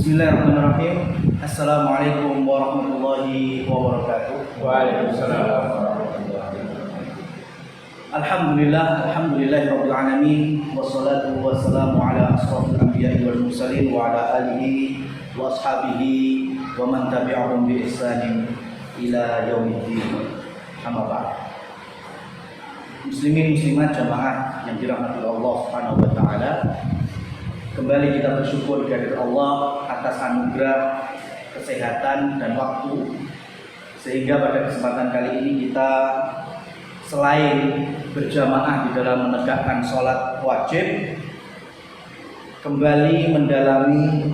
Bismillahirrahmanirrahim. Assalamualaikum warahmatullahi wabarakatuh. Waalaikumsalam warahmatullahi wabarakatuh. Alhamdulillahirabbil alamin wassalatu wassalamu ala asrofil anbiya'i wal mursalin wa ala alihi wa ashabihi wa man tabi'ahum bi ihsanin ila yaumiddin. Amma ba'd. Muslimin muslimat jamaah yang dirahmati Allah Subhanahu wa taala, kembali kita bersyukur kepada Allah atas anugerah kesehatan dan waktu, sehingga pada kesempatan kali ini kita selain berjamaah di dalam menegakkan sholat wajib, kembali mendalami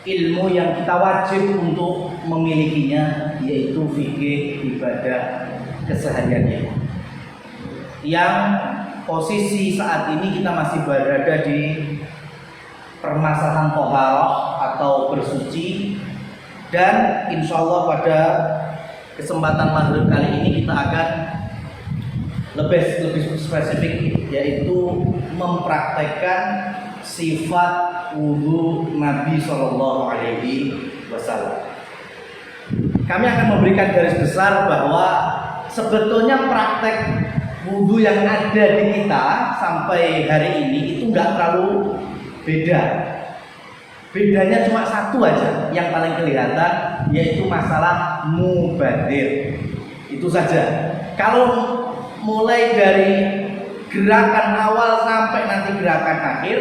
ilmu yang kita wajib untuk memilikinya, yaitu fikih ibadah kesehariannya, yang posisi saat ini kita masih berada di permasalahan toharoh atau bersuci, dan insya Allah pada kesempatan maghrib kali ini kita akan lebih spesifik, yaitu mempraktekkan sifat wudhu Nabi Shallallahu Alaihi Wasallam. Kami akan memberikan garis besar bahwa sebetulnya praktek wudhu yang ada di kita sampai hari ini itu nggak terlalu beda. Bedanya cuma satu aja yang paling kelihatan, yaitu masalah mubadir. Itu saja. Kalau mulai dari gerakan awal sampai nanti gerakan akhir,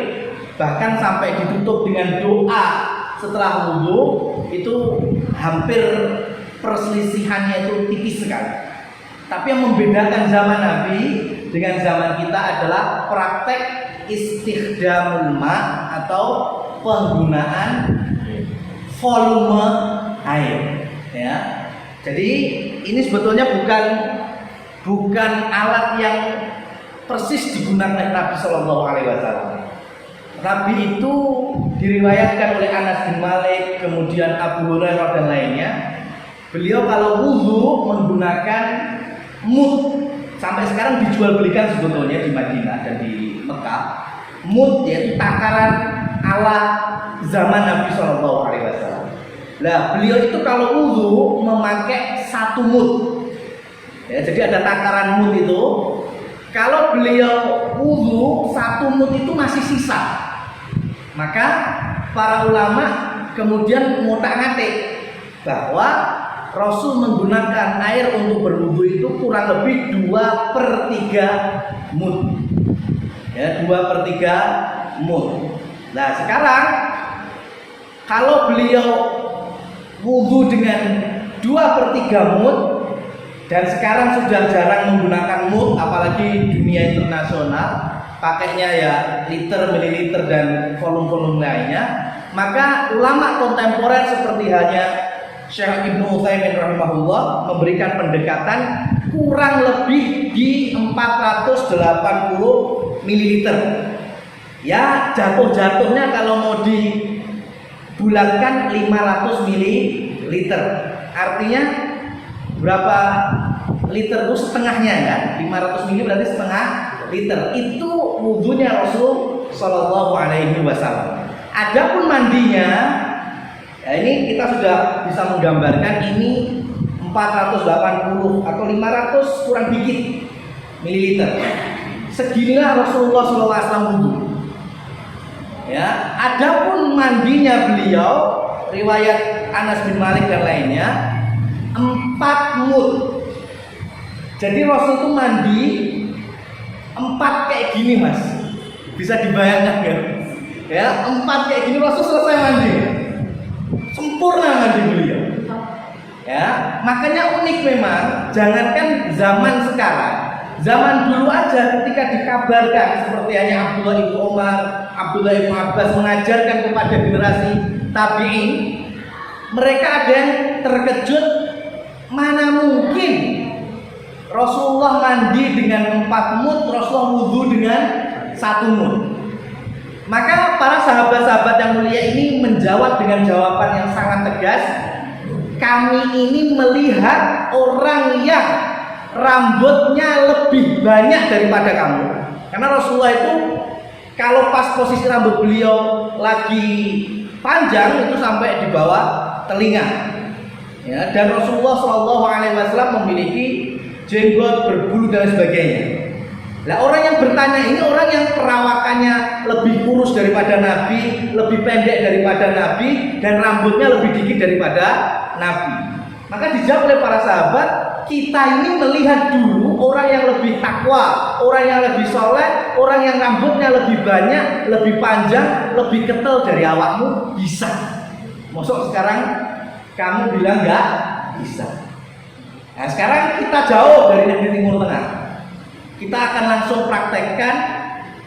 bahkan sampai ditutup dengan doa setelah wudhu, itu hampir perselisihannya itu tipis sekali. Tapi yang membedakan zaman Nabi dengan zaman kita adalah praktek istikhdamul ma atau penggunaan volume air. Ya. Jadi ini sebetulnya bukan alat yang persis digunakan oleh Nabi Shallallahu Alaihi Wasallam. Nabi itu diriwayatkan oleh Anas bin Malik, kemudian Abu Hurairah dan lainnya. Beliau kalau wudhu menggunakan mud, sampai sekarang dijual belikan sebetulnya di Madinah dan di Mekah. Mud yaitu takaran alat zaman Nabi Shallallahu Alaihi Wasallam. Nah, beliau itu kalau wudhu memakai satu mud. Ya, jadi ada takaran mud itu. Kalau beliau wudhu satu mud itu masih sisa, maka para ulama kemudian ngotak-ngatik bahwa Rasul menggunakan air untuk berwudu itu kurang lebih 2/3 mud. Ya, 2/3 mud. Nah, sekarang kalau beliau wudu dengan 2/3 mud, dan sekarang sudah jarang menggunakan mud, apalagi dunia internasional, pakainya ya liter, mililiter dan volume-volume lainnya, maka ulama kontemporer seperti halnya Syekh Ibnu Utsaimin rahimahullah memberikan pendekatan kurang lebih di 480 ml. Ya, jatuh-jatuhnya kalau mau dibulatkan 500 ml. Artinya berapa liter itu setengahnya kan? 500 ml berarti setengah liter. Itu wudhunya Rasul Shallallahu Alaihi Wasallam. Adapun mandinya, ya ini kita sudah bisa menggambarkan ini 480 atau 500 kurang dikit mililiter. Seginilah Rasulullah SAW wudhu. Ya, adapun mandinya beliau, riwayat Anas bin Malik dan lainnya, 4 mud. Jadi Rasul itu mandi 4 kayak gini, Mas. Bisa dibayangkan kan? Ya, 4 kayak gini Rasul selesai mandi. Sempurna mandi beliau. Ya, makanya unik memang, jangankan zaman sekarang, zaman dulu aja ketika dikabarkan seperti hanya Abdullah bin Umar, Abdullah bin Abbas mengajarkan kepada generasi tabi'in, mereka ada yang terkejut, mana mungkin Rasulullah mandi dengan 4 mud, Rasulullah wudhu dengan 1 mud. Maka para sahabat-sahabat yang mulia ini menjawab dengan jawaban yang sangat tegas, kami ini melihat orang yang rambutnya lebih banyak daripada kamu. Karena Rasulullah itu Kalau pas posisi rambut beliau lagi panjang itu sampai di bawah telinga. Ya, dan Rasulullah Shallallahu Alaihi Wasallam memiliki jenggot berbulu dan sebagainya. Nah, orang yang bertanya ini orang yang perawakannya lebih kurus daripada Nabi, lebih pendek daripada Nabi, dan rambutnya lebih dikit daripada Nabi. Maka dijawab oleh para sahabat, kita ini melihat dulu orang yang lebih takwa, orang yang lebih soleh, orang yang rambutnya lebih banyak, lebih panjang, lebih kental dari awakmu bisa. Masuk sekarang kamu bilang nggak bisa. Nah, sekarang kita jauh dari negeri Timur Tengah. Kita akan langsung praktekkan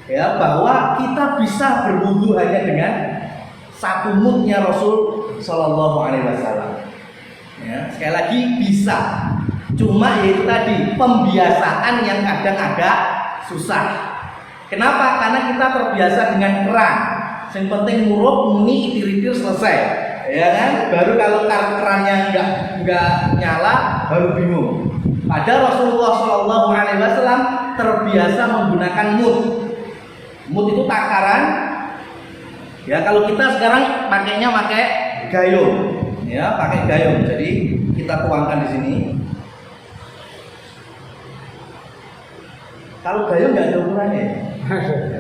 ya bahwa kita bisa berwudu hanya dengan satu mudnya Rasul Shallallahu Alaihi Wasallam. Ya, sekali lagi bisa. Cuma yaitu tadi pembiasaan yang kadang agak susah. Kenapa? Karena kita terbiasa dengan keran. Yang penting murup, muni, itir-itir selesai. Ya kan? Baru kalau kerannya nggak nyala, baru bingung. Padahal Rasulullah Shallallahu Alaihi Wasallam terbiasa menggunakan mud. Mud itu takaran. Ya kalau kita sekarang pakainya pakai gayung. Ya pakai gayung. Jadi kita tuangkan di sini. Kalau gayung nggak ada ukurannya.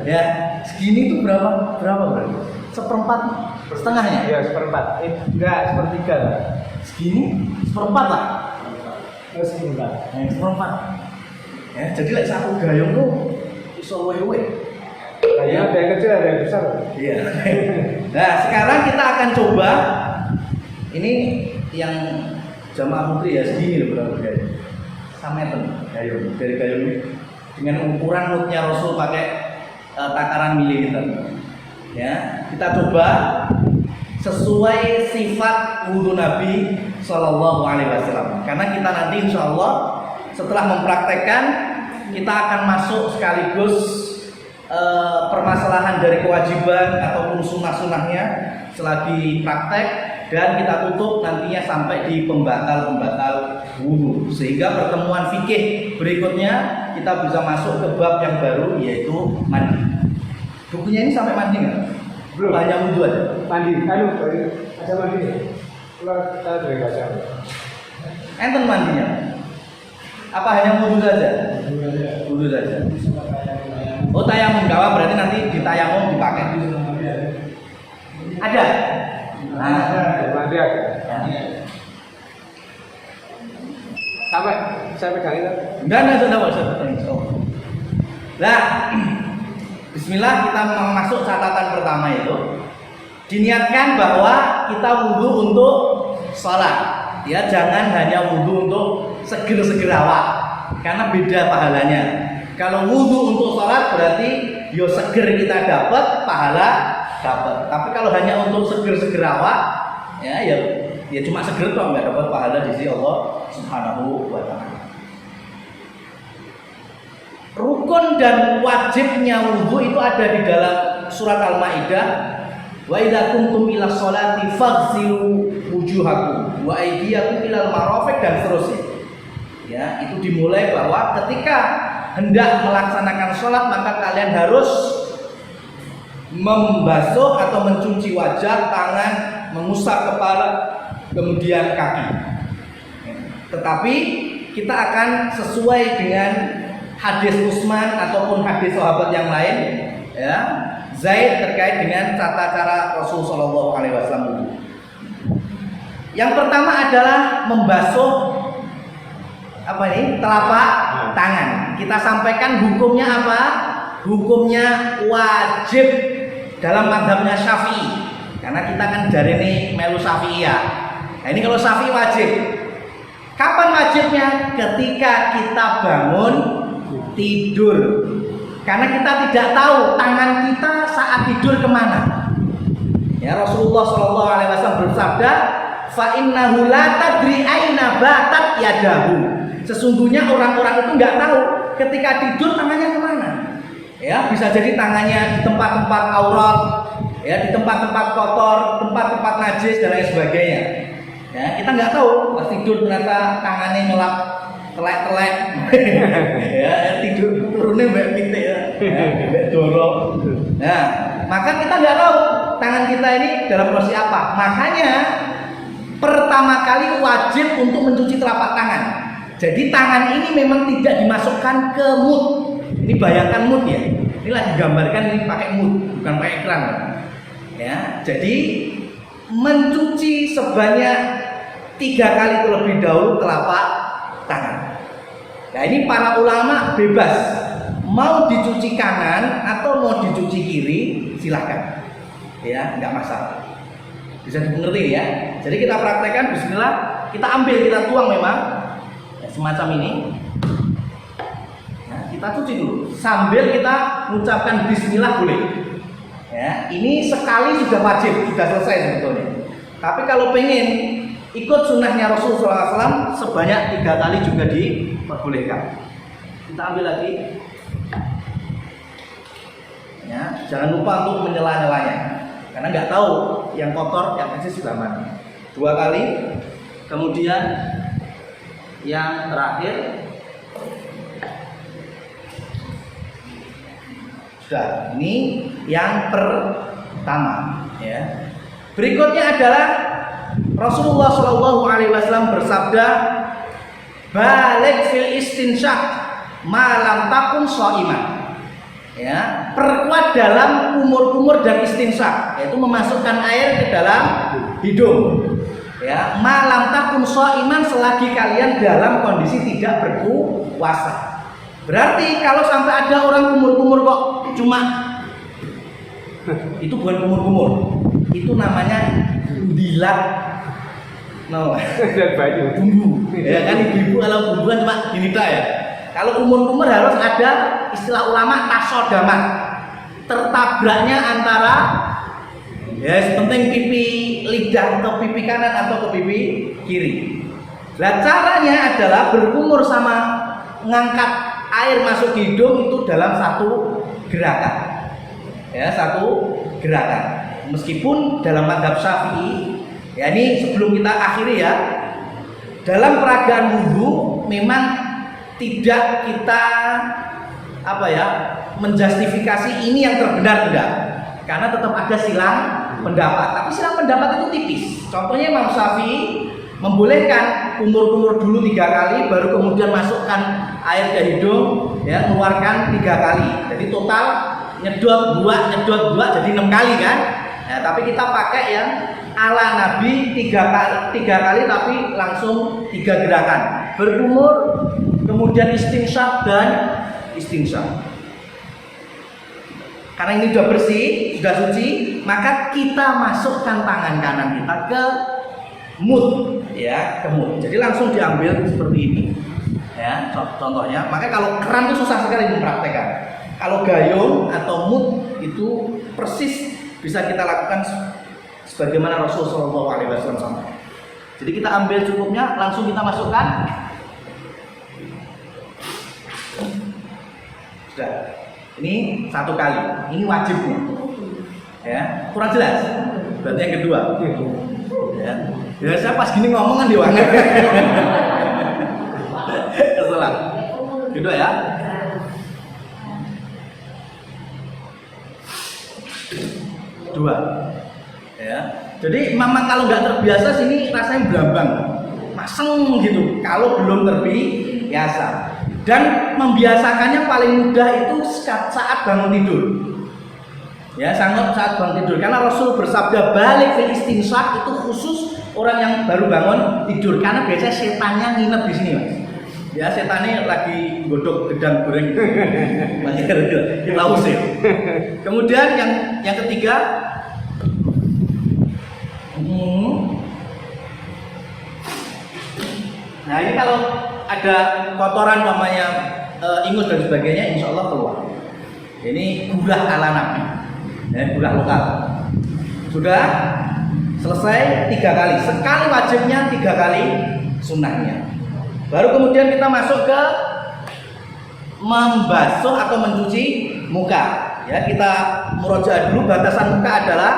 Ya segini itu berapa berarti? Seperempat setengahnya? Ya seperempat. Enggak sepertiga lah. Segini seperempat lah. Seperempat. Seperempat. Ya, jadi like satu gayung tuh iso wewe. Ya, ada yang kecil ada yang besar. Iya. Nah, sekarang kita akan coba ini yang jamaah putri ya segini loh berapa gayung. Sameter gayung. Dari gayung ini dengan ukuran mudnya Rasul pakai takaran mililiter. Ya, kita coba sesuai sifat wudu Nabi Shallallahu Alaihi Wasallam. Karena kita nanti insya Allah setelah mempraktekkan kita akan masuk sekaligus permasalahan dari kewajiban ataupun sunnah-sunnahnya selagi praktek dan kita tutup nantinya sampai di pembatal wudu sehingga pertemuan fikih berikutnya kita bisa masuk ke bab yang baru yaitu mandi. Bukunya ini sampai mandi nggak? Belum. Hanya wudu aja. Mandi, ada mandi. Keluar kita dari kaca. Enten mandinya? Apa hanya wudu saja? Wudu saja. Oh tayamum gawa berarti nanti di tayamum dipakai. Ada? Nah, Mandi ada. Sampai saya pegang itu. Enggak sudah Pak. Nah, bismillah kita masuk catatan pertama itu. Diniatkan bahwa kita wudu untuk sholat. Ya, jangan hanya wudu untuk seger-seger awak. Karena beda pahalanya. Kalau wudu untuk sholat berarti yo seger kita dapat, pahala dapat. Tapi kalau hanya untuk seger-seger awak, ya cuma seger kok nggak dapat pahala di sisi Allah Subhanahu wa Ta'ala. Rukun dan wajibnya wudu itu ada di dalam surat Al-Maidah. Wa idza kuntum ila sholati faghsilu wujuhakum wa aydiyakum ilal marafiq dan seterusnya. Ya, itu dimulai bahwa ketika hendak melaksanakan sholat maka kalian harus membasuh atau mencuci wajah, tangan, mengusap kepala, kemudian kaki. Tetapi kita akan sesuai dengan hadis Utsman ataupun hadis sahabat yang lain, ya, Zaid terkait dengan tata cara Rasul Shallallahu Alaihi Wasallam. Yang pertama adalah membasuh telapak tangan. Kita sampaikan hukumnya apa? Hukumnya wajib dalam mazhabnya Syafi'i. Karena kita kan dari ini melu Syafi'iyah. Nah ini kalau Syafi'i wajib. Kapan wajibnya? Ketika kita bangun tidur. Karena kita tidak tahu tangan kita saat tidur kemana. Ya Rasulullah Shallallahu Alaihi Wasallam bersabda, fa innahu la tadri aina batat yadahu. Sesungguhnya orang-orang itu nggak tahu ketika tidur tangannya kemana. Ya bisa jadi tangannya di tempat-tempat aurat, ya di tempat-tempat kotor, tempat-tempat najis dan lain sebagainya. Ya kita nggak tahu pas tidur ternyata tangannya ngelap telek-telek. Ya, tidur turunnya mbak pitik ya. Mbak dorong. Nah, maka kita nggak tahu tangan kita ini dalam posisi apa. Makanya pertama kali wajib untuk mencuci telapak tangan. Jadi tangan ini memang tidak dimasukkan ke mud. Ini bayangkan mud ya. Ini lagi gambarkan ini pakai mud, bukan pakai keran. Ya, jadi mencuci sebanyak 3 kali terlebih dahulu telapak tangan. Nah ini para ulama bebas mau dicuci kanan atau mau dicuci kiri silahkan, ya nggak masalah, bisa dimengerti ya. Jadi kita praktekkan, Bismillah, kita ambil, kita tuang memang ya, semacam ini. Nah, kita cuci dulu sambil kita mengucapkan Bismillah boleh. Ya, ini sekali sudah wajib, sudah selesai sebetulnya. Tapi kalau pengen ikut sunnahnya Rasulullah SAW sebanyak 3 kali juga diperbolehkan. Kita ambil lagi. Ya, jangan lupa untuk menyela-nyelanya, karena nggak tahu yang kotor, yang bersih sudah mana. 2 kali. Kemudian yang terakhir. Sudah, ini yang pertama. Ya. Berikutnya adalah Rasulullah SAW bersabda, balik fil istinsyaq malam takun sha'iman. Ya, perkuat dalam kumur-kumur dan istinsyaq, yaitu memasukkan air ke dalam hidung. Ya, malam takun sha'iman selagi kalian dalam kondisi tidak berpuasa. Berarti kalau sampai ada orang kumur-kumur kok cuma itu bukan kumur-kumur, itu namanya dilat, no, bumbu. Ya kan ibu-ibu kalau bumbu kan cuma gini tak ya. Kalau kumur-kumur harus ada istilah ulama tasodama, tertabraknya antara ya penting pipi lidah atau pipi kanan atau ke pipi kiri. Nah caranya adalah berkumur sama ngangkat air masuk ke hidung itu dalam satu gerakan. Ya, satu gerakan. Meskipun dalam mazhab Syafi'i, ya ini sebelum kita akhiri ya, dalam peragaan wudu memang tidak kita menjustifikasi ini yang terbenar enggak. Karena tetap ada silang pendapat. Tapi silang pendapat itu tipis. Contohnya Imam Syafi'i membolehkan kumur-kumur dulu 3 kali, baru kemudian masukkan air ke hidung, ya keluarkan 3 kali. Jadi total nyedot buat jadi 6 kali kan. Ya, tapi kita pakai yang ala Nabi 3 kali tapi langsung 3 gerakan. Berkumur, kemudian istinsyaq dan istinsyaq. Karena ini sudah bersih, sudah suci, maka kita masukkan tangan kanan kita ke mud, ya ke mud. Jadi langsung diambil seperti ini. Ya, contohnya. Makanya kalau keran itu susah sekali mempraktekkan. Kalau gayung atau mud itu persis bisa kita lakukan sebagaimana Rasulullah SAW sama. Jadi kita ambil cukupnya, langsung kita masukkan. Sudah. Ini 1 kali. Ini wajibnya. Ya, kurang jelas. Berarti yang kedua. Ya. Ya saya pas gini ngomong kan diwangi. Keselan. Kedua ya. Dua. Ya. Jadi mama kalau nggak terbiasa sini rasanya berambang, maseng gitu. Kalau belum terbiasa. Dan membiasakannya paling mudah itu saat bangun tidur. Ya, saat bangun tidur. Karena Rasul bersabda balik fil istinsyaq itu khusus orang yang baru bangun tidur. Karena biasanya setannya nginep di sini, Mas. Ya, setannya lagi godok gedang goreng. Lausir. Kemudian yang ketiga, nah ini kalau ada kotoran namanya ingus dan sebagainya, insya Allah keluar. Ini gurah ala Nabi, ya, gurah lokal. Sudah selesai 3 kali. Sekali wajibnya, 3 kali sunnahnya. Baru kemudian kita masuk ke membasuh atau mencuci muka. Ya, kita murojaah dulu. Batasan muka adalah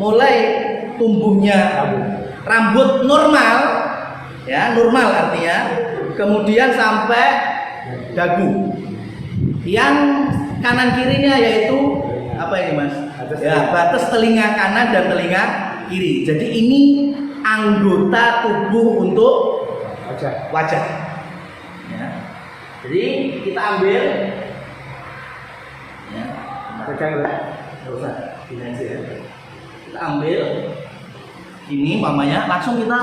mulai tumbuhnya rambut normal, ya normal artinya kemudian sampai dagu. Yang kanan kirinya yaitu apa ini Mas? Ya, batas telinga kanan dan telinga kiri. Jadi ini anggota tubuh untuk wajah. Ya. Jadi kita ambil. Ya. Nggak usah, gini aja ya. Kita ambil ini umpamanya, langsung kita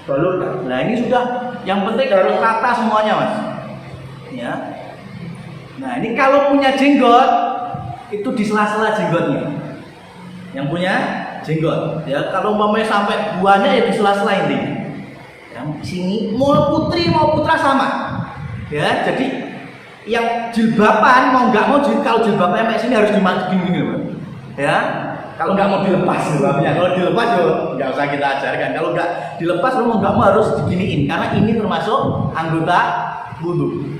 balur. Nah ini sudah, yang penting harus rata semuanya Mas. Ya. Nah ini kalau punya jenggot itu di sela-sela jenggotnya. Yang punya jenggot, ya kalau umpamanya sampai buahnya ya di sela-sela ini. Yang sini mau putri mau putra sama. Ya jadi yang jilbaban mau nggak mau, kalau jilbabnya sampai sini harus dimasukin gini loh, ya. Kalau nggak mau dilepas jilbabnya, kalau dilepas yo nggak usah kita ajarkan. Kalau nggak dilepas lo mau nggak mau harus diginiin, karena ini termasuk anggota wudhu.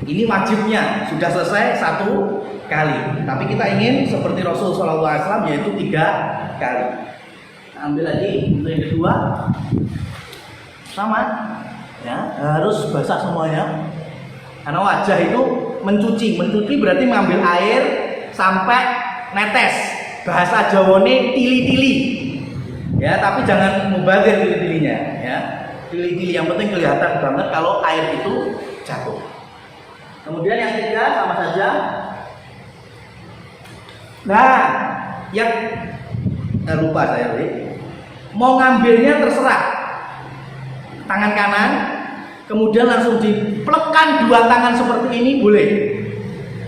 Ini wajibnya sudah selesai 1 kali, tapi kita ingin seperti Rasul SAW yaitu 3 kali. Ambil lagi untuk yang kedua, sama, ya harus basah semuanya. Karena wajah itu mencuci berarti mengambil air sampai netes. Bahasa Jawane tili-tili. Ya, tapi jangan mubazir tili-tilinya, ya. Tili-tili yang penting kelihatan banget kalau air itu jatuh. Kemudian yang ketiga sama saja. Nah, yang lupa saya tadi. Mau ngambilnya terserah. Tangan kanan, kemudian langsung diplekan 2 tangan seperti ini boleh,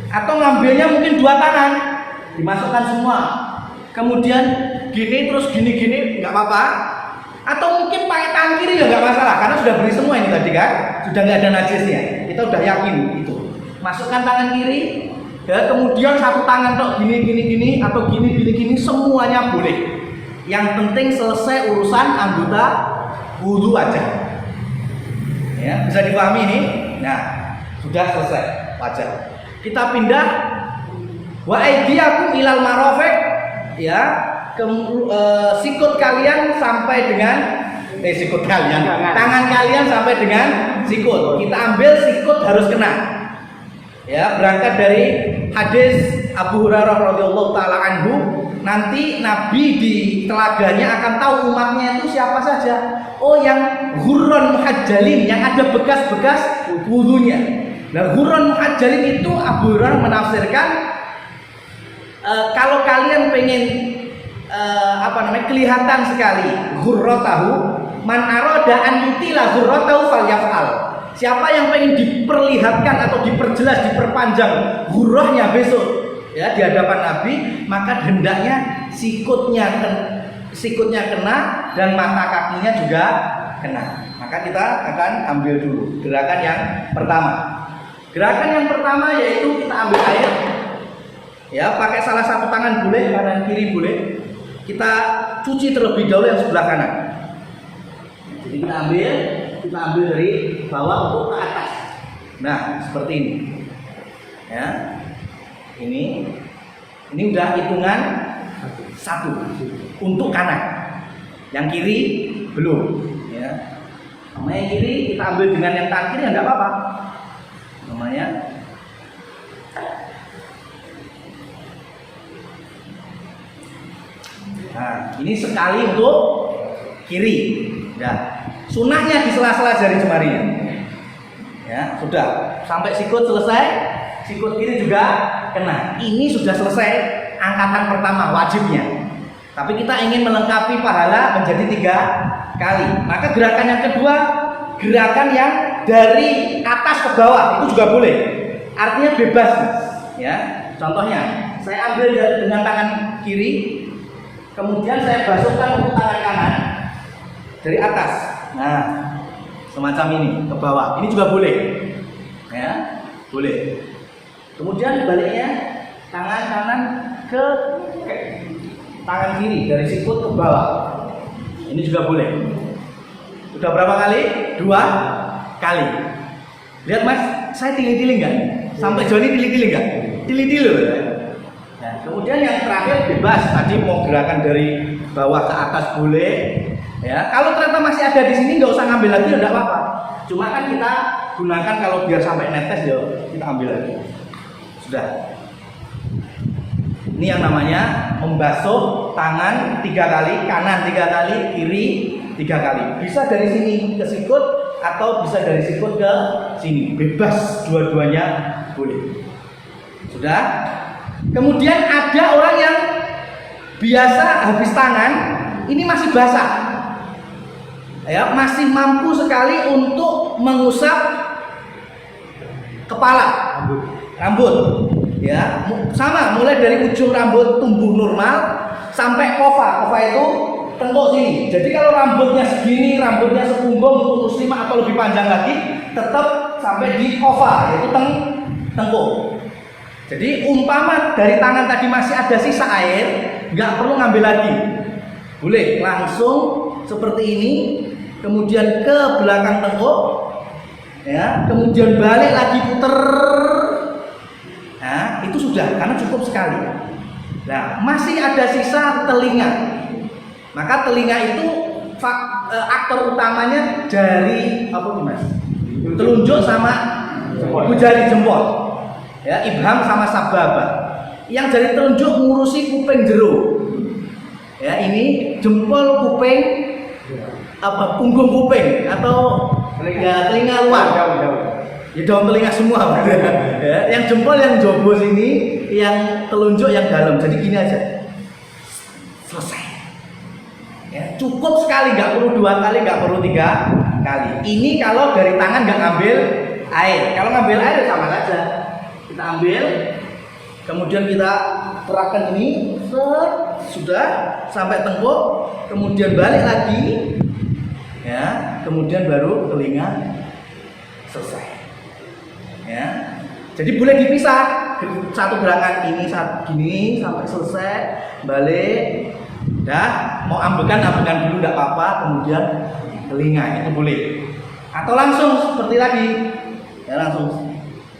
atau ngambilnya mungkin 2 tangan dimasukkan semua, kemudian gini terus gini nggak apa-apa, atau mungkin pakai tangan kiri ya nggak masalah karena sudah beri semua ini tadi kan, sudah nggak ada najisnya, kita udah yakin itu. Masukkan tangan kiri, ya kemudian 1 tangan tok gini atau gini semuanya boleh. Yang penting selesai urusan anggota wudhu aja. Ya, bisa dipahami ini. Nah, sudah selesai wajah. Kita pindah wa aydiyakum ilal marafiq, ya, sikut kalian sampai dengan sikut kalian, tangan kalian sampai dengan sikut. Kita ambil sikut harus kena. Ya, berangkat dari hadis Abu Hurairah radhiyallahu taala anhu, nanti Nabi di telaganya akan tahu umatnya itu siapa saja. Oh, yang ghurran muhajjalin, yang ada bekas-bekas wudunya. Nah, ghurran muhajjalin itu Abu Hurairah menafsirkan kalau kalian pengen kelihatan sekali ghurratahu, man arada an yutila ghurratahu falyaf'al. Siapa yang pengen diperlihatkan atau diperjelas, diperpanjang ghurrahnya besok ya di hadapan Nabi, maka hendaknya sikutnya kena dan mata kakinya juga kena. Maka kita akan ambil dulu gerakan yang pertama. Gerakan yang pertama yaitu kita ambil air, ya pakai salah satu tangan boleh, kanan kiri boleh. Kita cuci terlebih dahulu yang sebelah kanan. Jadi kita ambil dari bawah untuk ke atas. Nah seperti ini, ya. Ini udah hitungan 1 untuk kanan. Yang kiri belum, ya. Sama yang kiri kita ambil dengan yang tangan kiri ya nggak apa-apa. Namanya nah, ini sekali untuk kiri. Ya. Sunahnya di sela-sela jari jemarinya. Ya, sudah. Sampai sikut selesai, sikut kiri juga kena. Ini sudah selesai angkatan pertama wajibnya. Tapi kita ingin melengkapi pahala menjadi 3 kali. Maka gerakan yang kedua, gerakan yang dari atas ke bawah itu juga boleh. Artinya bebas, Mas. Ya. Contohnya, saya ambil dengan tangan kiri, kemudian saya basuhkan untuk tangan kanan dari atas. Nah, semacam ini ke bawah. Ini juga boleh. Ya, boleh. Kemudian baliknya tangan kanan ke tangan kiri dari sikut ke bawah. Ini juga boleh. Udah berapa kali? 2 kali. Lihat Mas, saya tili-tili enggak? Sampai jauh ini tili-tili enggak? Tili-tili loh. Nah, kemudian yang terakhir bebas. Tadi mau gerakan dari bawah ke atas boleh. Ya, kalau ternyata masih ada di sini nggak usah ngambil lagi, ya nggak apa-apa. Cuma kan kita gunakan kalau biar sampai netes ya kita ambil lagi. Sudah. Ini yang namanya membasuh tangan 3 kali, kanan 3 kali, kiri 3 kali. Bisa dari sini ke sikut atau bisa dari sikut ke sini. Bebas, dua-duanya boleh. Sudah. Kemudian ada orang yang biasa habis tangan ini masih basah. Ya, masih mampu sekali untuk mengusap kepala, rambut. Ya, sama mulai dari ujung rambut tumbuh normal sampai kofa. Kofa itu tengkuk sini. Jadi kalau rambutnya segini, rambutnya sepunggung untuk muslimah atau lebih panjang lagi, tetap sampai di kofa, yaitu tengkuk. Jadi umpama dari tangan tadi masih ada sisa air, nggak perlu ngambil lagi. Boleh langsung seperti ini, kemudian ke belakang tengkuk, ya, kemudian balik lagi puter. Nah, itu sudah, karena cukup sekali. Nah, masih ada sisa telinga. Maka telinga itu aktor utamanya dari apa nih Mas? Telunjuk sama jari jempol. Ya, ibham sama sababah. Yang jari telunjuk ngurusi kuping jero. Ya, ini jempol kuping apa punggung kuping atau telinga luar. Ya daun telinga semua. Ya, yang jempol yang jobos ini, yang telunjuk yang dalam. Jadi gini aja. Selesai. Ya, cukup sekali, nggak perlu 2 kali, nggak perlu 3 kali. Ini kalau dari tangan nggak ngambil air. Kalau ngambil air sama saja. Kita ambil, kemudian kita kerahkan ini, sudah sampai tengkuk, kemudian balik lagi, ya, kemudian baru telinga selesai. Ya, jadi boleh dipisah satu gerakan ini gini sampai selesai, balik, dah mau ambekan dulu nggak apa-apa, kemudian telinga itu boleh. Atau langsung seperti tadi, ya langsung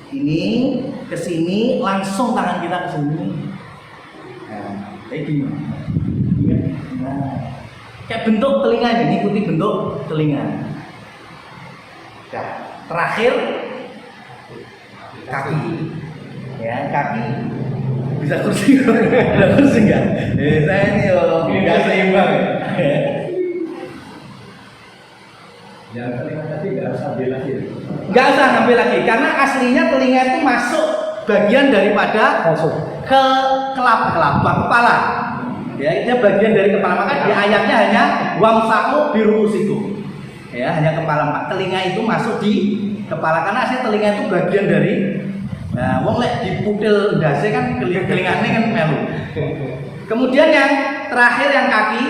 ini ke sini, langsung tangan kita ke sini. Nah, kayak gini. Nah, kayak bentuk telinga ini, ikuti bentuk telinga. Nah, terakhir kaki. Ya, kaki bisa kursi. Ada kursi enggak? Saya ini enggak seimbang. Yang telinga tadi nggak usah ambil lagi. Nggak usah ngambil lagi, karena aslinya telinga itu masuk bagian daripada ke kepala. Ya, itu bagian dari kepala. Maka di ayatnya hanya wamsahu biruusikum. Ya, hanya kepala. Telinga itu masuk di kepala, karena asli telinga itu bagian dari. Nah, wong lek diputil ndase kan telingane kan melu. Kemudian yang terakhir yang kaki.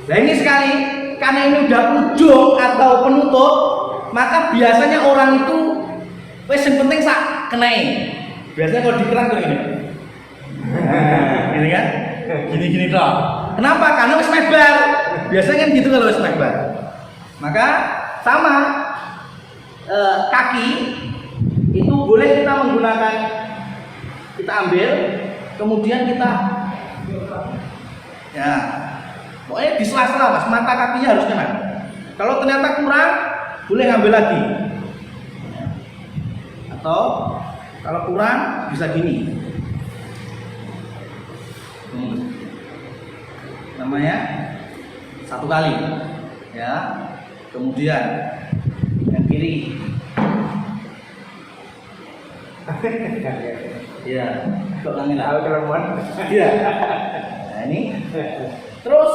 Nah, ini sekali karena ini udah ujung atau penutup, maka biasanya orang itu wes yang penting sak kenai. Biasanya kalau dikerang tuh gini. Nah, gini kan? Gini toh. Kenapa? Karena wes lebar. Biasanya kan gitu kalau wes lebar. Maka sama kaki itu boleh kita menggunakan, kita ambil, kemudian kita ya pokoknya di sela-sela Mas, mata kakinya harus kena. Kalau ternyata kurang, boleh ngambil lagi. Atau kalau kurang bisa gini. Namanya 1 kali. Ya. Kemudian yang kiri. Ya, kok langit lah. Iya. Nah, ini. Terus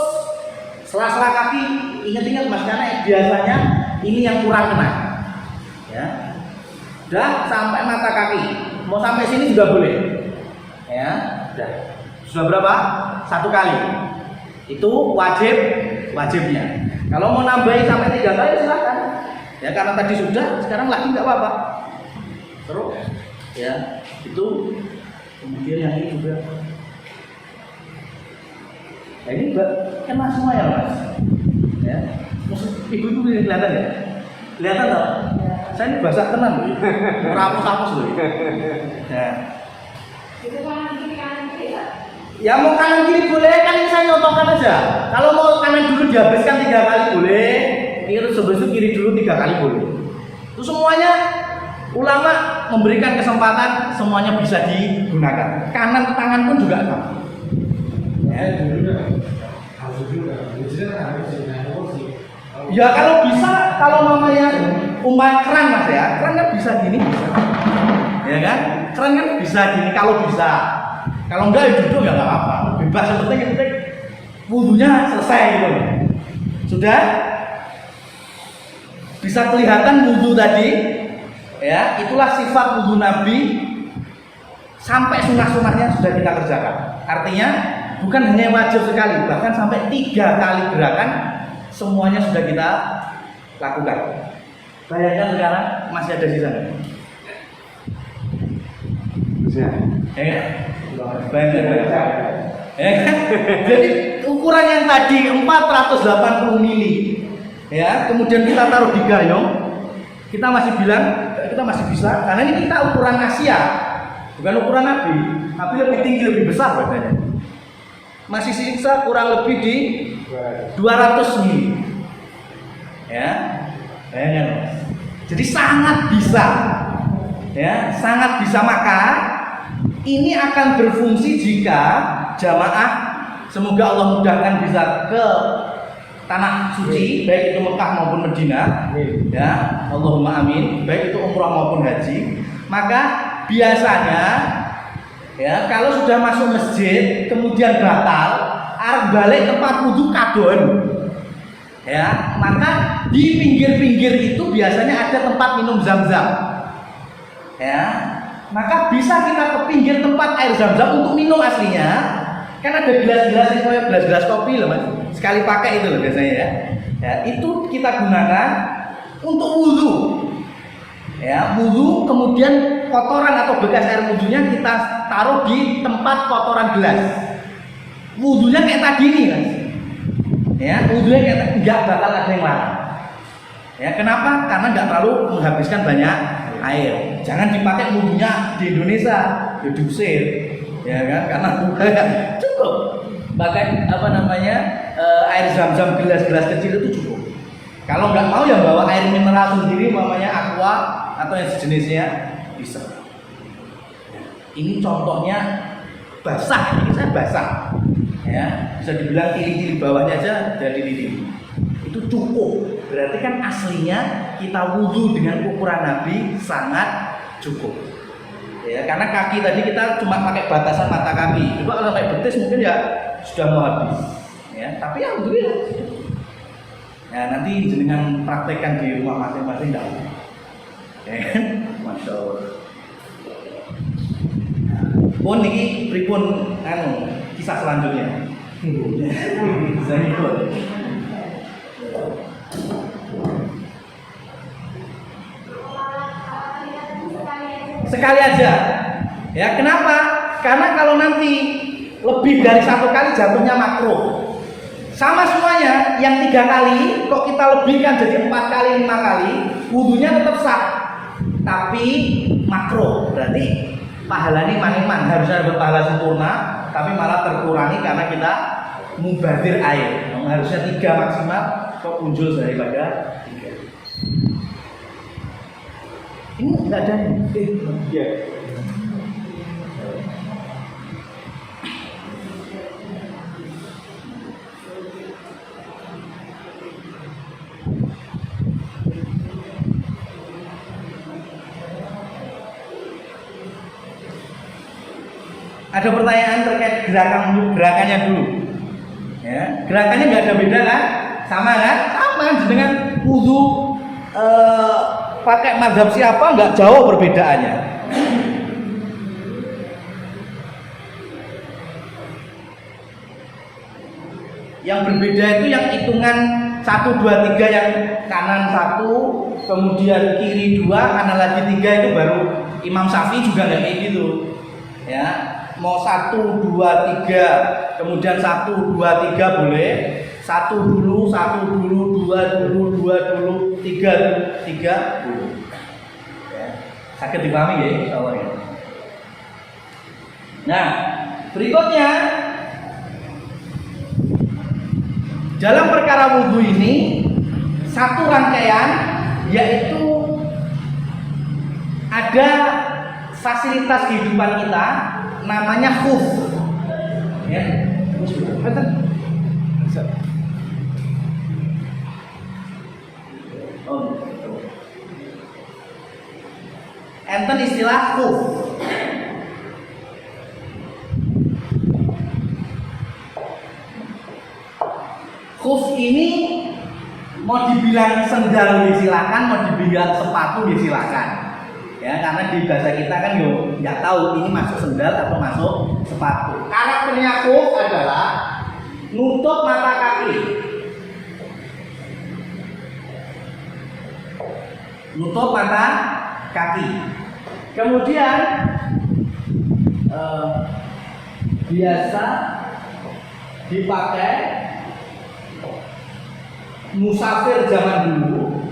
sela-sela kaki, ingat-ingat Mas, karena biasanya ini yang kurang kena. Ya. Udah sampai mata kaki. Mau sampai sini juga boleh. Ya, udah. Sudah berapa? 1 kali. Itu wajibnya. Kalau mau nambahin sampai 3 kali silakan. Ya, karena tadi sudah, sekarang lagi nggak apa-apa. Terus ya, itu kemudian yang ini juga. Nah, ini kena semua ya Mas. Ya, ibu itu kelihatan ya? Kelihatan toh? Saya ini basah tenang loh. Rapus loh. Ya. Ya mau kanan kiri boleh, kan ini saya nyontohkan aja. Kalau mau kanan dulu dihabiskan 3 kali boleh, sebelum itu kiri dulu 3 kali boleh. Itu semuanya ulama memberikan kesempatan semuanya bisa digunakan. Kanan tangan pun juga sama. Ya kalau bisa, kalau namanya keran mas ya, keran kan bisa gini, bisa. Ya kan? Keran kan bisa gini kalau bisa. Kalau enggak ya duduk ya nggak apa-apa. Bebas yang penting wudhunya selesai gitu. Sudah bisa kelihatan wudhu tadi, ya itulah sifat wudhu Nabi sampai sunah-sunahnya sudah kita kerjakan. Artinya bukan hanya wajib sekali, bahkan sampai 3 kali gerakan semuanya sudah kita lakukan. Bayangkan sekarang masih ada di sana. Ya, bayangkan. Ya kan? Jadi ukuran yang tadi 480 mili, ya, kemudian kita taruh di gayung, kita masih bilang kita masih bisa, karena ini kita ukuran Asia, bukan ukuran Nabi. Nabi lebih tinggi, lebih besar badannya. Masih sisa kurang lebih di 200 mili, ya, bayangkan. Jadi sangat bisa, ya, sangat bisa. Maka ini akan berfungsi jika jamaah, semoga Allah mudahkan bisa ke tanah suci, baik itu Mekah maupun Madinah, ya, Allahumma amin, baik itu umrah maupun haji. Maka biasanya, ya, kalau sudah masuk masjid kemudian batal, arep balik tempat wudhu kadon, ya, maka di pinggir-pinggir itu biasanya ada tempat minum zam-zam, ya. Maka bisa kita ke pinggir tempat air zam-zam untuk minum aslinya. Kan ada gelas-gelas yang kayak gelas-gelas kopi loh mas, sekali pakai itu loh biasanya ya. Ya itu kita gunakan untuk wudhu. Ya wudhu, kemudian kotoran atau bekas air wudhunya kita taruh di tempat kotoran gelas. Wudhunya kayak tadi nih mas. Ya wudhunya kayak tadi, nggak bakal ada yang larang. Ya kenapa? Karena nggak terlalu menghabiskan banyak air. Jangan dipakai wudhunya di Indonesia, ya diusir, ya kan? Karena cukup pakai air zam-zam gelas-gelas kecil itu cukup. Kalau nggak mau ya bawa air mineral sendiri, namanya aqua atau yang sejenisnya bisa. Ini contohnya basah, ini saya basah, ya bisa dibilang tili-tili bawahnya aja jadi tili. Itu cukup. Berarti kan aslinya kita wudhu dengan ukuran Nabi sangat cukup. Ya, karena kaki tadi kita cuma pakai batasan mata kaki. Coba kalau pakai betis mungkin ya sudah mau habis. Ya, tapi alhamdulillah. Ya, nanti jenengan praktekkan di rumah masing-masing dah. Ya, Masya Allah. Pun ini pripun kisah selanjutnya. Saya ikut. Sekali aja, ya kenapa? Karena kalau nanti lebih dari 1 kali jatuhnya makruh. Sama semuanya, yang 3 kali kok kita lebihkan jadi 4 kali, 5 kali, wudhunya tetap sah, tapi makruh. Berarti pahalanya maniman, harusnya dapat pahala sempurna, tapi malah terkurangi karena kita mubadir air. Harusnya 3 maksimal, kok muncul daripada 3. Ini nggak ada ya. Ada pertanyaan terkait gerakannya dulu. Ya, gerakannya nggak ada beda kan? Sama kan? Sama dengan wudhu. Pakai mazhab siapa nggak jauh perbedaannya. Yang berbeda itu yang hitungan 1, 2, 3 yang kanan 1, kemudian kiri 2, kanan lagi 3 itu baru Imam Syafi'i juga nggak kayak gitu. Ya, mau 1, 2, 3, kemudian 1, 2, 3 boleh. 1 dulu, 2 dulu, 3 dulu. Ya. Sakit dipahami ya, insyaallah ya. Nah, berikutnya dalam perkara wudhu ini satu rangkaian, yaitu ada fasilitas kehidupan kita namanya khuf. Ya. Enten istilah khuf. Khuf ini mau dibilang sendal silakan, mau dibilang sepatu silakan. Ya, karena di bahasa kita kan yo nggak tahu ini masuk sendal atau masuk sepatu. Karakternya khuf adalah nutup mata kaki. Nutup mata kaki. Kemudian biasa dipakai musafir zaman dulu,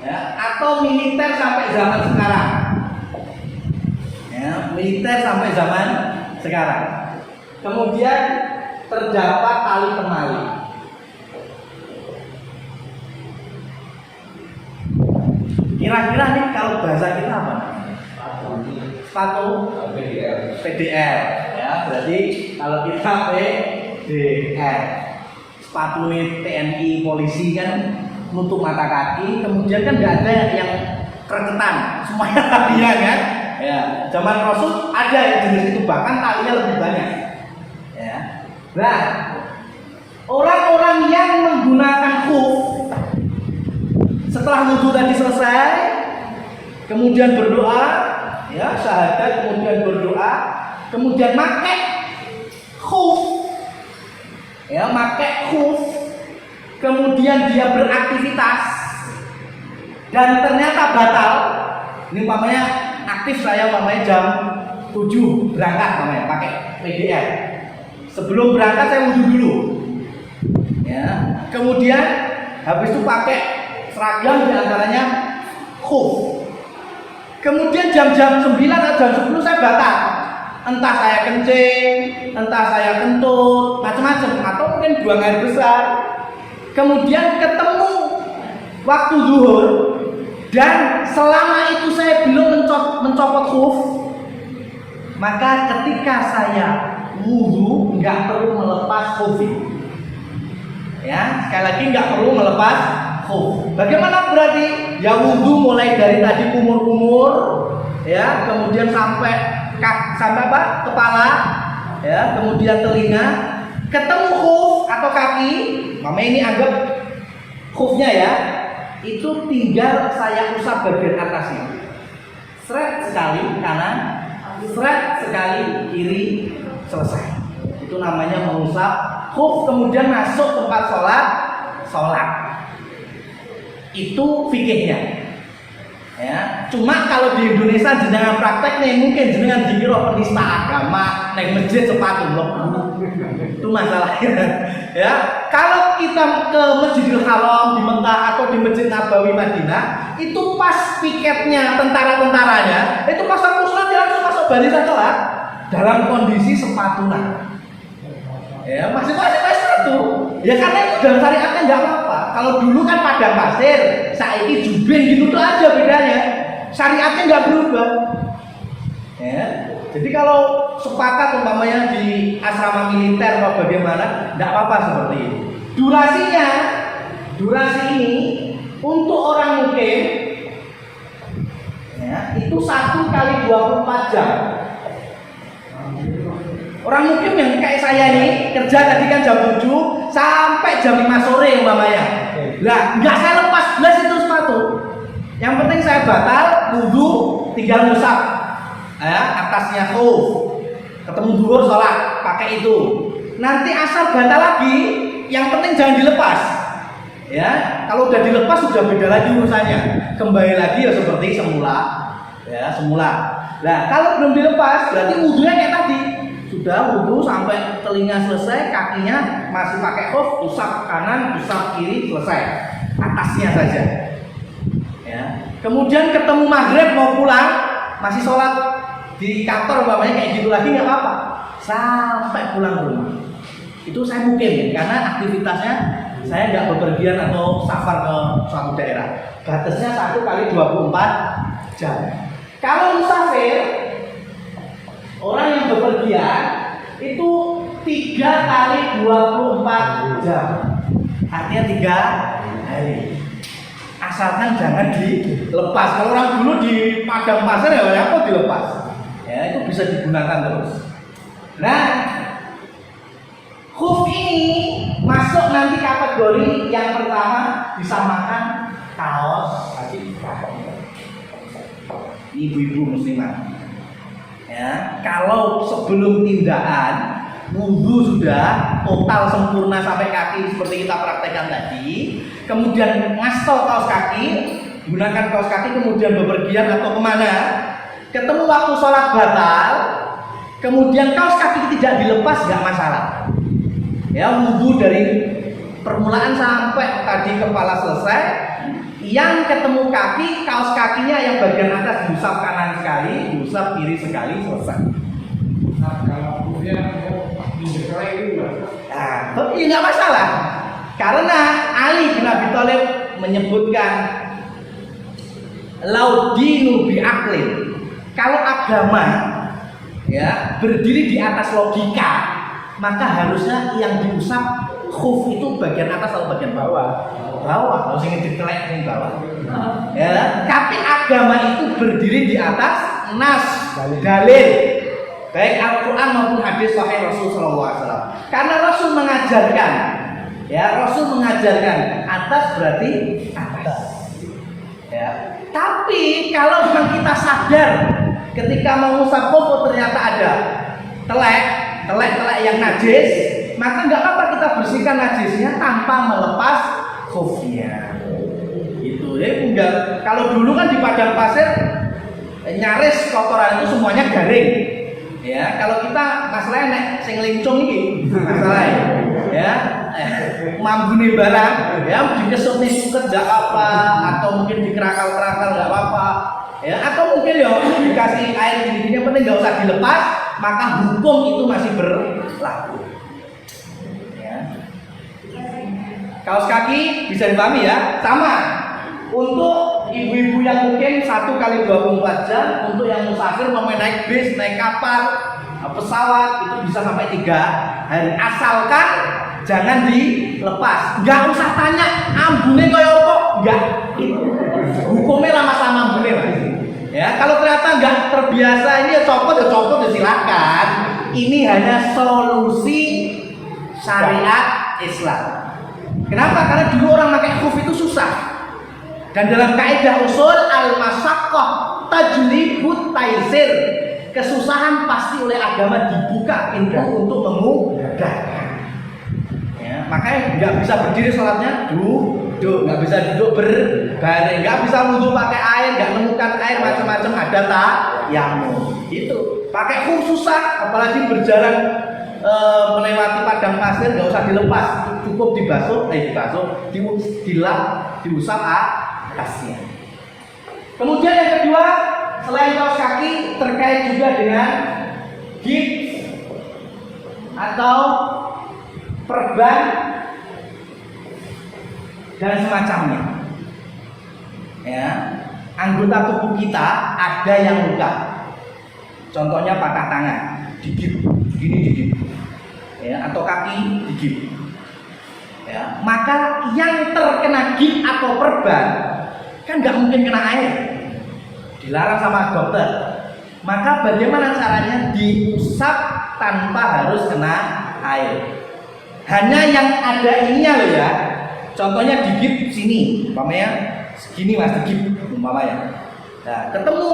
ya, atau militer sampai zaman sekarang, ya, militer sampai zaman sekarang. Kemudian terdapat tali temali. Kira-kira nih kalau bahasa kita apa? Sepatu PDR, ya, berarti kalau kita PDR. Sepatu nih TNI polisi kan nutup mata kaki, kemudian kan nggak ada yang kerecetan, semuanya talian kan. Ya, zaman Rasul ada yang jenis itu, bahkan talinya lebih banyak. Ya. Nah, orang-orang yang menggunakan khuf setelah wudhu tadi selesai, kemudian berdoa, ya syahadat, kemudian berdoa, kemudian pakai khuf. Ya, pakai khuf, kemudian dia beraktivitas dan ternyata batal. Ini umpamanya aktif, saya umpamanya jam 7 berangkat, namanya pakai PDR. Sebelum berangkat saya wudhu dulu. Ya, kemudian habis itu pakai seragam, diantaranya khuf. Kemudian jam-jam 9 atau jam 10 saya batal. Entah saya kencing, entah saya kentut, macam-macam, atau mungkin buang air besar. Kemudian ketemu waktu zuhur, dan selama itu saya belum mencopot khuf, maka ketika saya wudhu nggak perlu melepas khuf. Ya, sekali lagi nggak perlu melepas khuf. Bagaimana berarti? Ya wudhu mulai dari tadi kumur-kumur, ya, kemudian sampai apa? Kepala, ya, kemudian telinga, ketemu khuf atau kaki. Mama ini anggap khufnya ya, itu tinggal saya usap bagian atasnya. Seret sekali kanan, seret sekali kiri, selesai. Itu namanya mengusap khuf, kemudian masuk tempat sholat. Itu fikihnya. Ya, cuma kalau di Indonesia jenengan praktek nih, mungkin jenengan dikira penista agama naik masjid sepatu loh. Itu masalahnya. Ya, kalau kita ke Masjidil Haram di Mekah atau di Masjid Nabawi Madinah, itu pas piketnya tentara-tentaranya, itu pas aku sholat dia langsung masuk barisan sholat dalam kondisi sepatunan. Ya, masih sepatu. Ya karena itu dalam syariatnya nggak apa-apa. Kalau dulu kan padang pasir, saat ini jubin gitu tuh aja bedanya. Syariatnya nggak berubah. Ya, jadi kalau sepakat umpamanya di asrama militer atau bagaimana, nggak apa-apa seperti itu. Durasi ini untuk orang mukim, ya, itu 1 kali 24 jam. Orang mukim yang kayak saya ini kerja tadi kan jam 7 sampai jam 5 sore umpamanya. Lah, nggak saya lepas belas itu sepatu. Yang penting saya batal wudhu, tinggal ngusap. Ya, atasnya khuf. Ketemu duhur sholat, pakai itu. Nanti asal batal lagi, yang penting jangan dilepas. Ya, kalau udah dilepas sudah beda lagi urusannya. Kembali lagi ya seperti semula. Ya, semula. Nah, kalau belum dilepas berarti wudhunya kayak tadi. Sudah wudhu sampai telinga selesai, kakinya masih pakai khuf, usap kanan, usap kiri, selesai. Atasnya saja. Ya. Kemudian ketemu maghrib mau pulang, masih sholat di kantor umpamanya kayak gitu lagi nggak apa-apa, sampai pulang rumah. Itu saya mukim karena aktivitasnya saya nggak bepergian atau safar ke suatu daerah. Batasnya 1 kali 24 jam. Kalau musafir, orang yang bepergian itu 3 kali 24 jam. Artinya 3 hari. Asalkan jangan dilepas. Kalau orang dulu di padang pasir ya apa dilepas. Ya itu bisa digunakan terus. Nah, khuf ini masuk nanti kategori yang pertama disamakan kaos kaki. Ibu-ibu muslimah. Ya, kalau sebelum tindakan wudhu sudah total sempurna sampai kaki seperti kita praktekkan tadi, kemudian ngastol kaos kaki, gunakan kaos kaki kemudian bepergian atau kemana, ketemu waktu sholat batal, kemudian kaos kaki tidak dilepas nggak masalah. Ya, wudhu dari permulaan sampai tadi kepala selesai, yang ketemu kaki, kaos kakinya yang bagian atas diusap kanan sekali, diusap kiri sekali, selesai. Nah, kalau kemudian menjerai itu Nah, ini nggak masalah, karena Ali bin Abi Thalib menyebutkan laudinu biaklin. Kalau agama ya berdiri di atas logika, maka harusnya yang diusap khuf itu bagian atas atau bagian bawah? Bawah, harus ingin ditelek di bawah. Ya, tapi agama itu berdiri di atas nas, dalil. Baik Al-Quran maupun hadis sahih Rasul SAW. Karena Rasul mengajarkan, ya Rasul mengajarkan atas berarti atas. Ya. Tapi kalau memang kita sadar ketika mengusap khuf ternyata ada telek yang najis, maka nggak apa-apa kita bersihkan najisnya tanpa melepas khufnya. Itu ya enggak. Kalau dulu kan di padang pasir nyaris kotoran itu semuanya garing. Ya, kalau kita masalahnya nek sing lincung iki masalahnya ya mambune barang ya dikesuk-kesuk enggak apa atau mungkin dikerakal-kerakal enggak apa-apa ya atau mungkin ya dikasih air gini-gini yang penting enggak usah dilepas, maka hukum itu masih berlaku. Ya. Kaos kaki bisa dipahami ya, sama untuk ibu-ibu yang mungkin 1 kali 24 jam, untuk yang musafir mau naik bis, naik kapal, pesawat itu bisa sampai 3 hari, asalkan jangan dilepas. Nggak usah tanya ambune kaya apa, nggak. Hukumnya sama-sama ambune Mas. Ya, kalau ternyata nggak terbiasa ini ya copot ya silakan. Ini hanya solusi syariat Islam. Kenapa? Karena dulu orang pakai khuf itu susah. Dan dalam kaidah usul al-masyaqqah tajlibut taisir, kesusahan pasti oleh agama dibuka pintu untuk memudahkan. Ya, makanya nggak bisa berdiri sholatnya duduk, nggak bisa duduk berbaring, nggak bisa wudhu pakai air, nggak menemukan air macam-macam ada tayammum. Itu pakai khuf susah, apalagi berjalan melewati padang pasir nggak usah dilepas, cukup dilap, diusap atasnya. Kemudian yang kedua, selain kaos kaki terkait juga dengan gips atau perban dan semacamnya. Ya, anggota tubuh kita ada yang luka. Contohnya patah tangan, digigit, begini digigit. Ya, atau kaki digigit. Ya, maka yang terkena gips atau perban kan nggak mungkin kena air, dilarang sama dokter. Maka bagaimana caranya? Diusap tanpa harus kena air. Hanya yang ada ininya loh ya. Contohnya digigit sini, umpamanya segini mas digigit, umpamanya. Nah, ketemu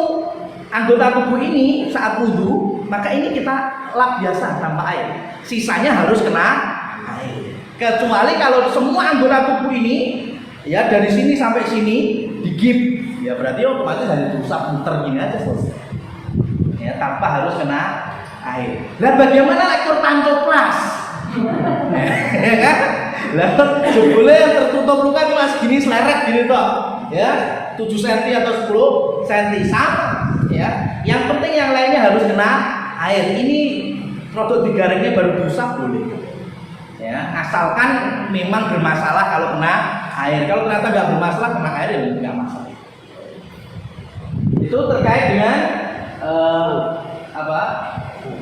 anggota tubuh ini saat wudhu, maka ini kita lap biasa tanpa air. Sisanya harus kena air. Kecuali kalau semua anggota tubuh ini ya dari sini sampai sini digigit, ya berarti otomatis hanya diusap muter gini aja selesai. Ya, tanpa harus kena air. Lah bagaimana lektor pancoplas? Ya kan? Lah jebule yang tertutup luka cuma segini seleret gini toh. Ya, 7 cm atau 10 cm sama. Ya. Yang penting yang lainnya harus kena air. Ini produk digaringnya baru diusap boleh. Ya, asalkan memang bermasalah kalau kena air. Kalau ternyata nggak bermasalah kena air ya nggak masalah. Itu terkait dengan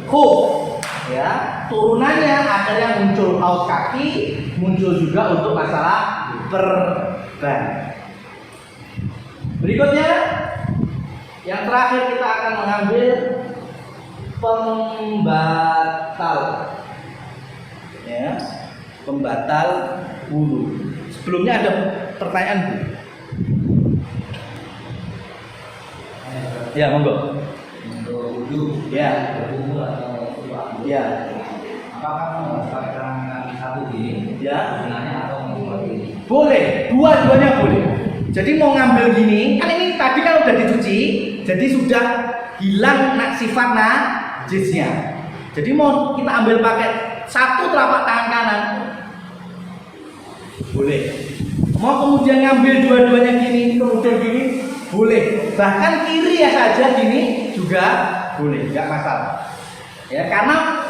khuf. Ya, turunannya akhirnya muncul kaos kaki, muncul juga untuk masalah perban. Berikutnya, yang terakhir kita akan mengambil pembatal. Ya, pembatal wudu. Sebelumnya ada pertanyaan, Bu? Ya, monggo. Untuk wudu, Ya. berwudu atau berwudu. Ya. Apakah membatalkan satu ini? Ya. Gunanya atau membuat ini? Boleh, dua-duanya boleh. Jadi mau ngambil gini, kan ini tadi kan udah dicuci, jadi sudah hilang sifat najisnya. Jadi mau kita ambil pakai satu telapak tangan kanan, boleh. Mau kemudian ngambil dua-duanya gini, kemudian gini, boleh. Bahkan kiri ya saja gini juga boleh, nggak masalah. Ya, karena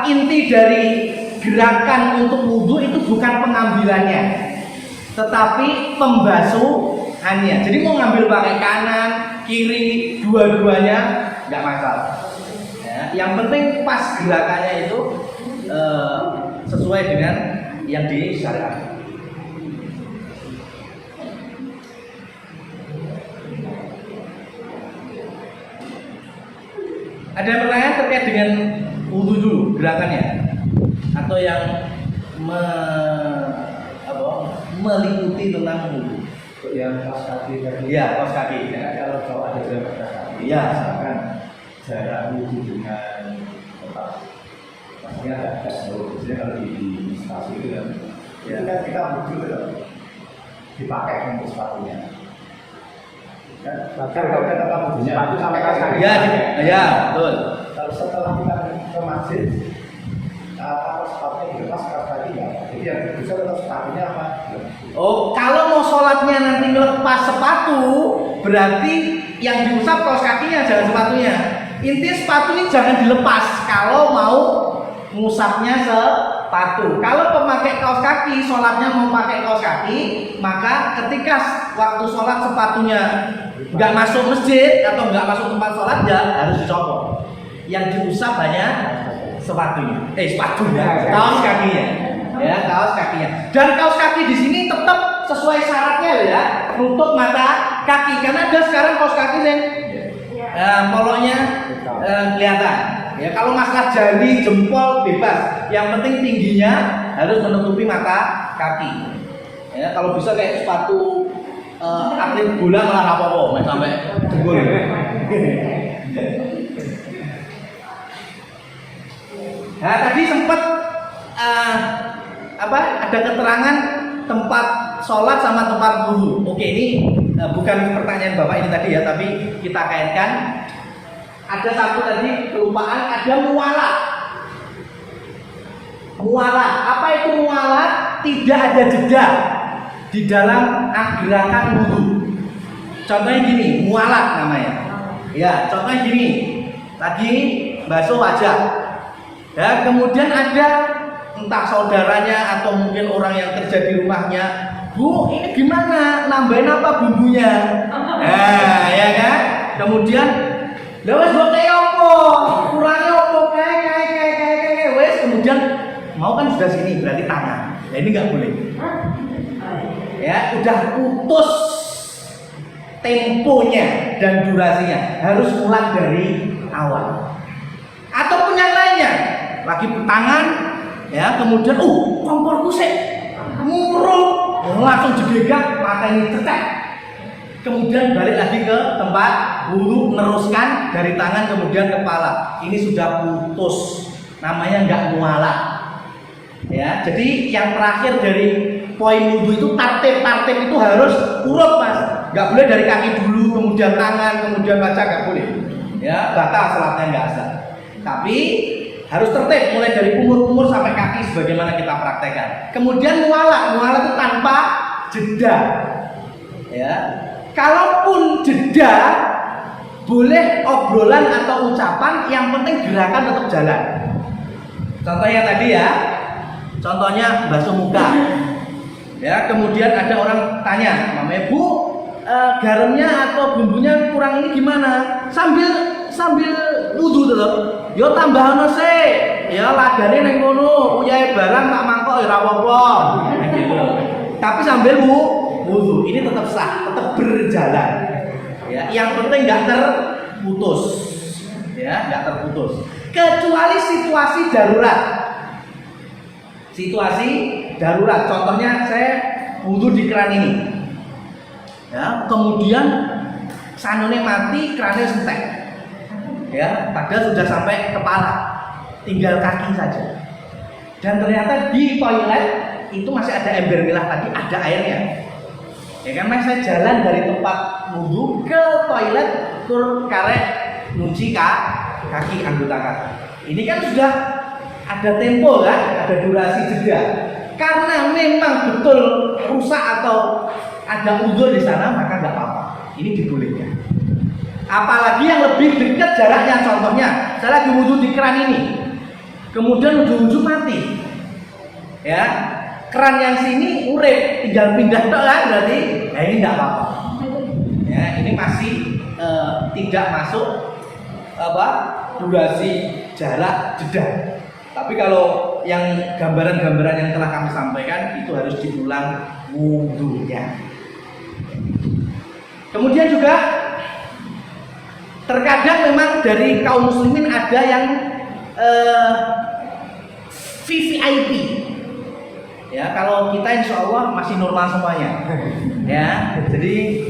inti dari gerakan untuk wudhu itu bukan pengambilannya, tetapi pembasuhannya. Jadi mau ngambil pakai kanan, kiri, dua-duanya nggak masalah. Ya, yang penting pas gerakannya itu sesuai dengan yang disyariatkan. Ada pertanyaan terkait dengan wudhu dulu gerakannya, atau yang meliputi tentang wudhu? Yang kaos kaki tadi. Iya, kaos kaki. Kalau ada gerakan kaki. Iya, Misalkan jarak wudhu dengan tempat. Maksudnya agak jauh. Biasanya kalau di stasiun itu kan, itu kan kita wudhu itu dipakai untuk sepatunya. Bahkan kalau kita tetap wudhunya sepatu sama kaos kaki. Iya, betul. Kalau setelah kita ke masjid, kalau sepatunya dilepas, kaos kaki nggak apa. Jadi yang bisa tetap sepatunya apa? Oh, kalau mau sholatnya nanti ngelepas sepatu, berarti yang diusap kaos kakinya, jangan sepatunya. Intinya sepatu ini jangan dilepas kalau mau ngusapnya sepatu. Kalau pemakai kaos kaki, sholatnya mau pakai kaos kaki, maka ketika waktu sholat sepatunya nggak masuk masjid atau nggak masuk tempat sholat, ya harus dicopot. Yang diusap hanya sepatunya, kaos kakinya. Ya, kaos kakinya. Dan kaos kaki di sini tetap sesuai syaratnya ya, nutup mata kaki. Karena ada sekarang kaos kaki yang poloknya kelihatan. Ya, kalau masalah jari, jempol bebas. Yang penting tingginya harus menutupi mata kaki. Ya, kalau bisa kayak sepatu atlet bola malah apa-apa, sampai jempol. Nah, tadi sempat ada keterangan tempat sholat sama tempat wudhu. Oke, ini bukan pertanyaan Bapak ini tadi ya, tapi kita kaitkan. Ada satu tadi kelupaan, ada mualah. Mualah, apa itu mualah? Tidak ada jeda di dalam gerakan wudhu. Contohnya gini, mualah namanya. Ya, contohnya gini. Tadi basuh wajah. Ya, kemudian ada entah saudaranya atau mungkin orang yang kerja di rumahnya, Bu, ini gimana? Nambahin apa bumbunya? Nah, ya kan? Kemudian, lewat buat kayak apa? Kurangnya apa? Kayak, wes. Kemudian mau kan sudah sini, berarti tangan. Nah, ini nggak boleh. Ya, udah putus temponya dan durasinya, harus ulang dari awal. Ataupun yang lainnya, lagi tangan, ya, kemudian kompor kusik murung, langsung jedegak, mata ini cetek, kemudian balik lagi ke tempat wudhu, meneruskan dari tangan kemudian kepala. Ini sudah putus, namanya nggak mualah. Ya, jadi yang terakhir dari poin wudhu itu tartib itu harus urut, Mas. Nggak boleh dari kaki dulu, kemudian tangan, kemudian baca, nggak boleh. Ya, batal salatnya, nggak sah. Tapi harus tertib mulai dari umur sampai kaki sebagaimana kita praktekkan. Kemudian mualah itu tanpa jeda. Ya. Kalaupun jeda, boleh obrolan atau ucapan, yang penting gerakan tetap jalan. Contohnya tadi ya, contohnya basuh muka. Ya, kemudian ada orang tanya, "Mama Bu, garamnya atau bumbunya kurang ini gimana?" Sambil wudu tetep. Yo tambahno sih. Ya lagane ning kono, uyahe barang tak mangkok ya ora apa-apa. Gitu. Tapi sambil wudu, ini tetap sah, tetap berjalan. Ya, yang penting nggak terputus. Ya, nggak terputus. Kecuali situasi darurat. Situasi darurat. Contohnya saya wudu di keran ini. Ya, kemudian sanune mati, kerannya sentek. Ya, padahal sudah sampai kepala, tinggal kaki saja. Dan ternyata di toilet itu masih ada ember milah tadi, ada airnya. Ya kan, mas saya jalan dari tempat wudu ke toilet tur karek nyuci kaki, anggota kaki. Ini kan sudah ada tempo kan, ada durasi jeda. Karena memang betul rusak atau ada uzur di sana, maka nggak apa-apa. Ini dibolehkan. Apalagi yang lebih dekat jaraknya, contohnya saya lagi wudu di keran ini, kemudian ujung-ujung mati. Ya, keran yang sini urip, tinggal pindah tok kan, berarti ya ini nggak apa-apa. Ya, ini masih tidak masuk durasi jarak jeda. Tapi kalau yang gambaran-gambaran yang telah kami sampaikan itu harus diulang wudunya. Kemudian juga terkadang memang dari kaum muslimin ada yang VVIP. Ya, kalau kita insya Allah masih normal semuanya. Ya, jadi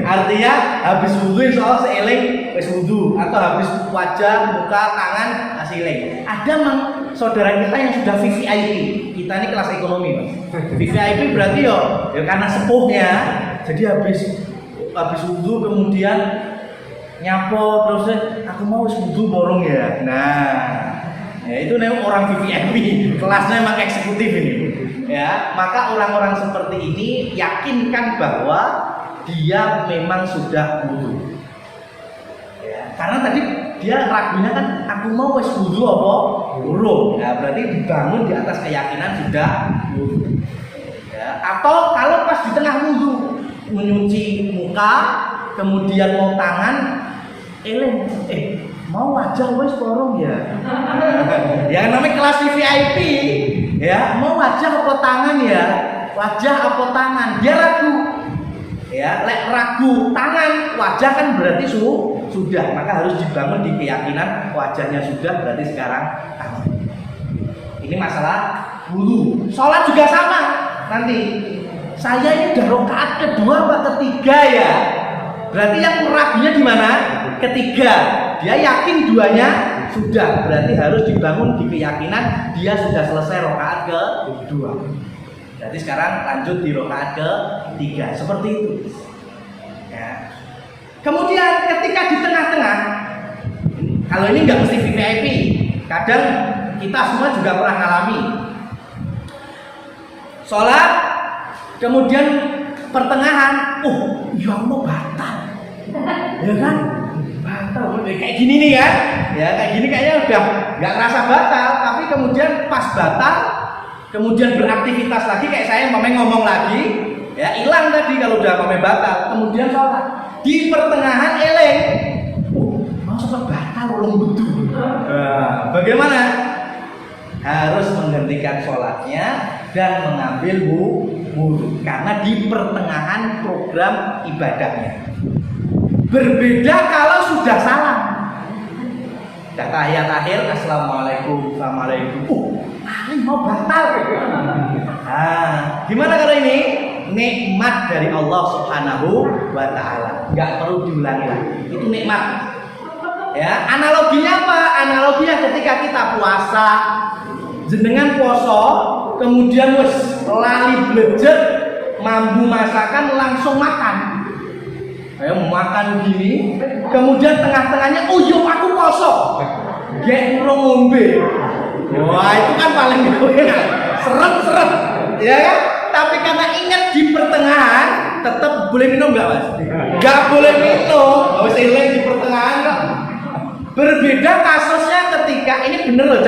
artinya habis wudhu insya Allah seeling wis wudhu, atau habis wajah, muka, tangan eling. Ada mang saudara kita yang sudah VVIP. Kita ini kelas ekonomi, Mas. VVIP berarti ya karena sepuhnya, jadi habis wudhu kemudian nyapo terus aku mau wudhu borong ya. Nah, ya itu namanya orang VVIP, kelasnya memang eksekutif ini. Ya, maka orang-orang seperti ini yakinkan bahwa dia memang sudah wudhu. Ya, karena tadi dia ragunya kan aku mau wis wudhu apa urung. Ya, berarti dibangun di atas keyakinan sudah wudhu. Ya, atau kalau pas di tengah wudhu menyuci muka, kemudian mau tangan, mau wajah wis porong ya. Yang namanya kelas VIP, ya, mau wajah apa tangan ya? Wajah apa tangan? Dia ragu. Ya, lek ragu tangan, wajah kan berarti sudah, maka harus dibangun di keyakinan wajahnya sudah, berarti sekarang tangan. Ini masalah wudu. Sholat juga sama. Nanti saya ini udah rakaat kedua apa ketiga ya? Berarti yang ragunya di mana? Ketiga. Dia yakin duanya sudah, berarti harus dibangun di keyakinan dia sudah selesai rakaat kedua. Jadi sekarang lanjut di rakaat ketiga, seperti itu. Ya. Kemudian ketika di tengah-tengah, kalau ini nggak mesti VIP, kadang kita semua juga pernah ngalami. Sholat, kemudian pertengahan, ya Allah batal, ya kan? Batal, kayak gini nih kan? Ya kayak gini kayaknya udah nggak terasa batal, tapi kemudian pas batal, kemudian beraktivitas lagi kayak saya ngomong lagi, ya hilang tadi kalau udah batal, kemudian sholat di pertengahan eleng, mau sholat batal belum betul. Bagaimana? Harus menghentikan sholatnya dan mengambil wudhu karena di pertengahan program ibadahnya. Berbeda kalau sudah salam. Tahiyat akhir, assalamualaikum, assalamualaikum. Mau batal. Gimana kalau ini? Nikmat dari Allah Subhanahu wa Ta'ala. Nggak perlu diulangi lagi. Itu nikmat. Ya, analoginya apa? Analoginya ketika kita puasa, jenengan poso, kemudian wis lali blejet, mambu masakan langsung makan. Makan gini, kemudian tengah-tengahnya, aku poso, gak ngombe. Wah itu kan paling enak, seret, ya kan? Tapi karena ingat di pertengahan, tetap boleh minum nggak mas? Nggak boleh minum, harus di pertengahan kok. Berbeda kasusnya ketika ketika ini bener loh,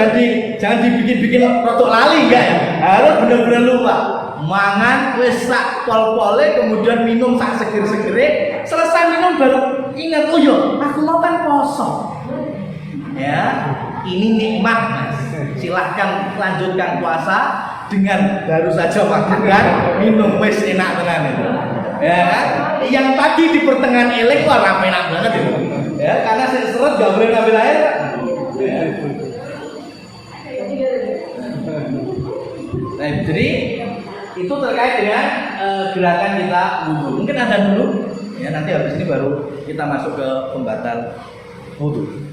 jangan dibikin rotok lali enggak ya, harus bener-bener lupa mangan wis sak pol-pole, kemudian minum sak seger-segere, selesai minum baru ingat, oh yo aku mau kan poso ya, ini nikmat mas, silahkan lanjutkan puasa dengan baru saja makan minum wis enak tenan itu ya kan, yang tadi di pertengahan elek wah rapi enak banget itu ya, karena saya seret gak boleh ngambil air ya. Nah, jadi itu terkait dengan gerakan kita wudhu. Mungkin ada dulu ya, nanti habis ini baru kita masuk ke pembatal wudhu.